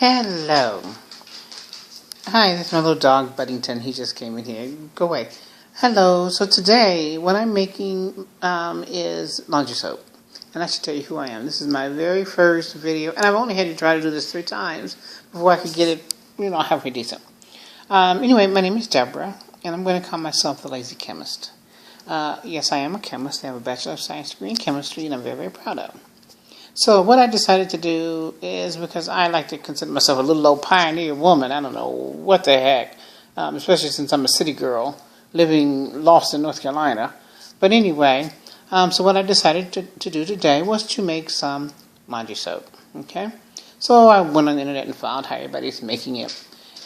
Hello. Hi, this is my little dog, Buddington. He just came in here. Go away. Hello. So today, what I'm making is laundry soap. And I should tell you who I am. This is my very first video. And I've only had to try to do this 3 times before I could get it, halfway decent. Anyway, my name is Deborah. And I'm going to call myself the Lazy Chemist. Yes, I am a chemist. I have a Bachelor of Science degree in chemistry, and I'm very, very proud of it. So what I decided to do is, because I like to consider myself a little old pioneer woman, I don't know what the heck, especially since I'm a city girl living lost in North Carolina. But anyway, so what I decided to do today was to make some laundry soap. Okay, so I went on the internet and found how everybody's making it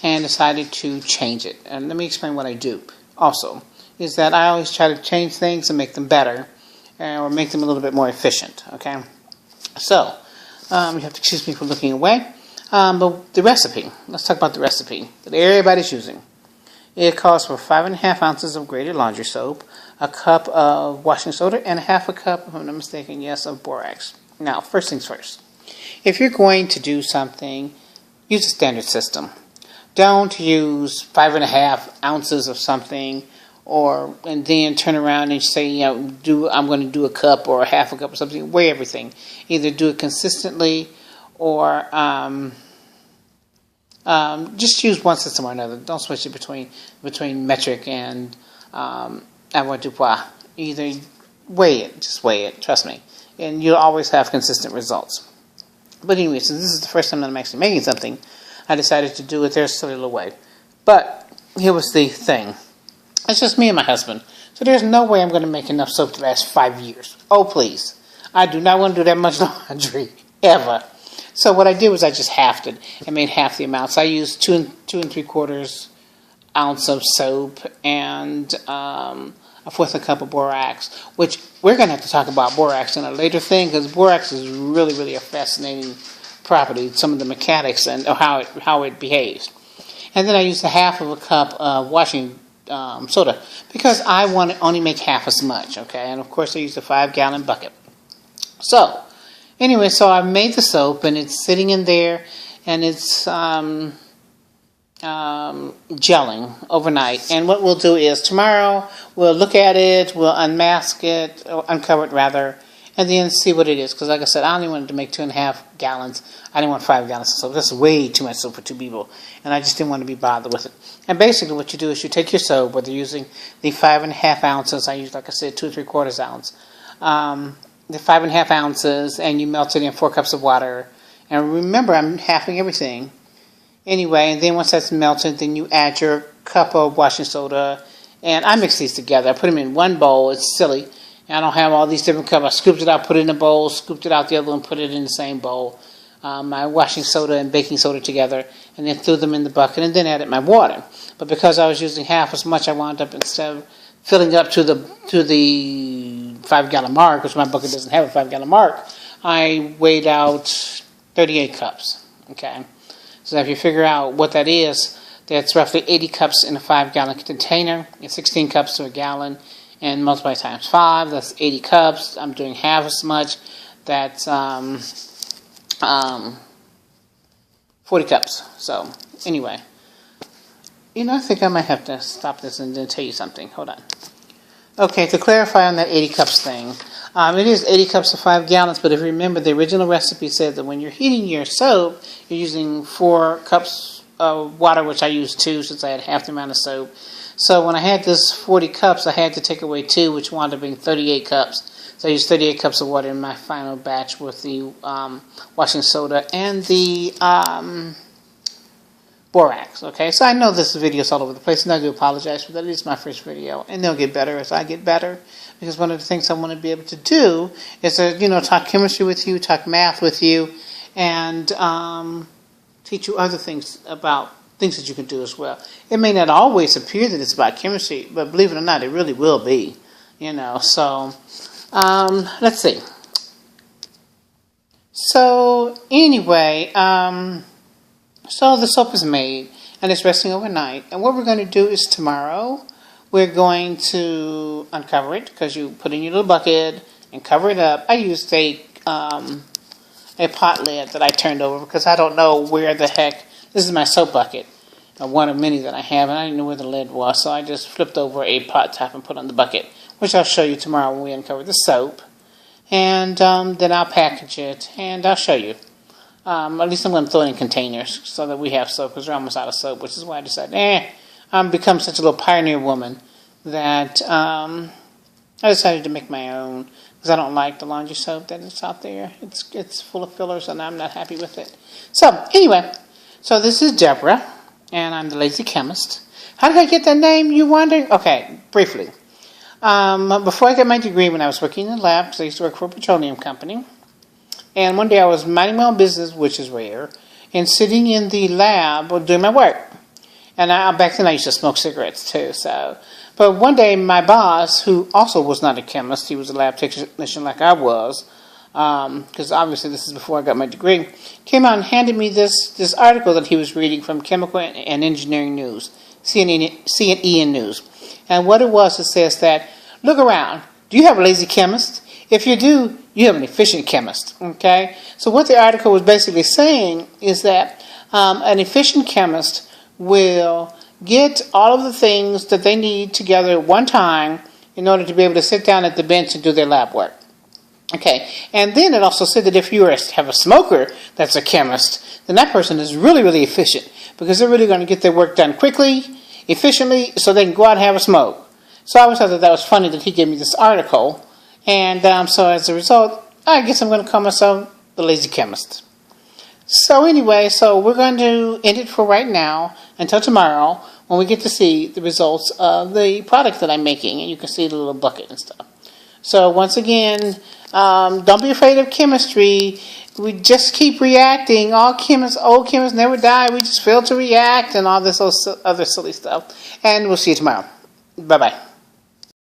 and decided to change it. And let me explain what I do. Also, is that I always try to change things and make them better, or make them a little bit more efficient. Okay. So, you have to excuse me for looking away. But the recipe, let's talk about the recipe that everybody's using. It calls for 5½ ounces of grated laundry soap, a cup of washing soda, and ½ a cup, if I'm not mistaken, yes, of borax. Now, first things first. If you're going to do something, use a standard system. Don't use 5½ ounces of something, and then turn around and say, I'm going to do a cup or ½ a cup or something. Weigh everything. Either do it consistently or just use one system or another. Don't switch it between metric and avoirdupois. Either just weigh it, trust me. And you'll always have consistent results. But anyway, since this is the first time that I'm actually making something, I decided to do it their silly little way. But here was the thing. It's just me and my husband. So there's no way I'm going to make enough soap to last 5 years. Oh, please. I do not want to do that much laundry, ever. So what I did was I just halved it and made half the amount. So I used 2 3/4 ounce of soap and 1/4 cup of borax, which we're going to have to talk about borax in a later thing, because borax is really, really a fascinating property, some of the mechanics and how it behaves. And then I used ½ of a cup of washing soda, because I want to only make half as much, okay? And of course I used a 5-gallon bucket. So, anyway, so I made the soap, and it's sitting in there, and it's gelling overnight. And what we'll do is tomorrow we'll look at it, we'll unmask it, or uncover it rather, and then see what it is. Because like I said, I only wanted to make 2½ gallons. I didn't want 5 gallons of soap. That's way too much soap for 2 people. And I just didn't want to be bothered with it. And basically what you do is you take your soap, whether you're using the 5½ ounces, I use, like I said, 2 3/4 ounce. The 5½ ounces, and you melt it in 4 cups of water. And remember, I'm halving everything. Anyway, and then once that's melted, then you add your cup of washing soda. And I mix these together. I put them in one bowl. It's silly. I don't have all these different cups. I scooped it out, put it in a bowl, scooped it out the other one, put it in the same bowl. My washing soda and baking soda together, and then threw them in the bucket, and then added my water. But because I was using half as much, I wound up, instead of filling up to the 5-gallon mark, which my bucket doesn't have a 5-gallon mark, I weighed out 38 cups. Okay, so if you figure out what that is, that's roughly 80 cups in a 5-gallon container, and 16 cups to a gallon. And multiply times 5, that's 80 cups. I'm doing half as much. That's 40 cups. So, anyway. I think I might have to stop this and then tell you something. Hold on. Okay, to clarify on that 80 cups thing. It is 80 cups of 5 gallons, but if you remember, the original recipe said that when you're heating your soap, you're using 4 cups of water, which I used 2 since I had half the amount of soap. So when I had this 40 cups, I had to take away 2, which wound up being 38 cups. So I used 38 cups of water in my final batch with the washing soda and the borax. Okay, so I know this video is all over the place, and I do apologize for that. It is my first video, and they'll get better as I get better. Because one of the things I want to be able to do is to, talk chemistry with you, talk math with you, and teach you other things about things that you can do as well. It may not always appear that it's about chemistry, but believe it or not, it really will be. So let's see. So anyway, so the soap is made, and it's resting overnight. And what we're going to do is tomorrow, we're going to uncover it, because you put it in your little bucket and cover it up. I used a a pot lid that I turned over because I don't know where the heck. This is my soap bucket, one of many that I have, and I didn't know where the lid was, so I just flipped over a pot top and put on the bucket, which I'll show you tomorrow when we uncover the soap. And then I'll package it, and I'll show you. At least I'm going to throw it in containers so that we have soap, because we're almost out of soap, which is why I decided, I've become such a little pioneer woman that I decided to make my own, because I don't like the laundry soap that is out there. It's full of fillers, and I'm not happy with it. So, anyway, so this is Deborah, and I'm the Lazy Chemist. How did I get that name, you wondering? Okay, briefly. Before I got my degree, when I was working in the lab, because I used to work for a petroleum company, and one day I was minding my own business, which is rare, and sitting in the lab doing my work. And back then I used to smoke cigarettes too. But one day my boss, who also was not a chemist, he was a lab technician like I was, because obviously this is before I got my degree, came out and handed me this article that he was reading from Chemical and Engineering News, CNN News. And what it was, it says that, look around, do you have a lazy chemist? If you do, you have an efficient chemist, okay? So what the article was basically saying is that an efficient chemist will get all of the things that they need together at one time in order to be able to sit down at the bench and do their lab work. Okay, and then it also said that if you have a smoker that's a chemist, then that person is really, really efficient because they're really going to get their work done quickly, efficiently, so they can go out and have a smoke. So I always thought that was funny that he gave me this article. And so as a result, I guess I'm going to call myself the Lazy Chemist. So anyway, so we're going to end it for right now until tomorrow when we get to see the results of the product that I'm making. And you can see the little bucket and stuff. So once again, don't be afraid of chemistry. We just keep reacting. Old chemists never die. We just fail to react and all this other silly stuff. And we'll see you tomorrow. Bye-bye.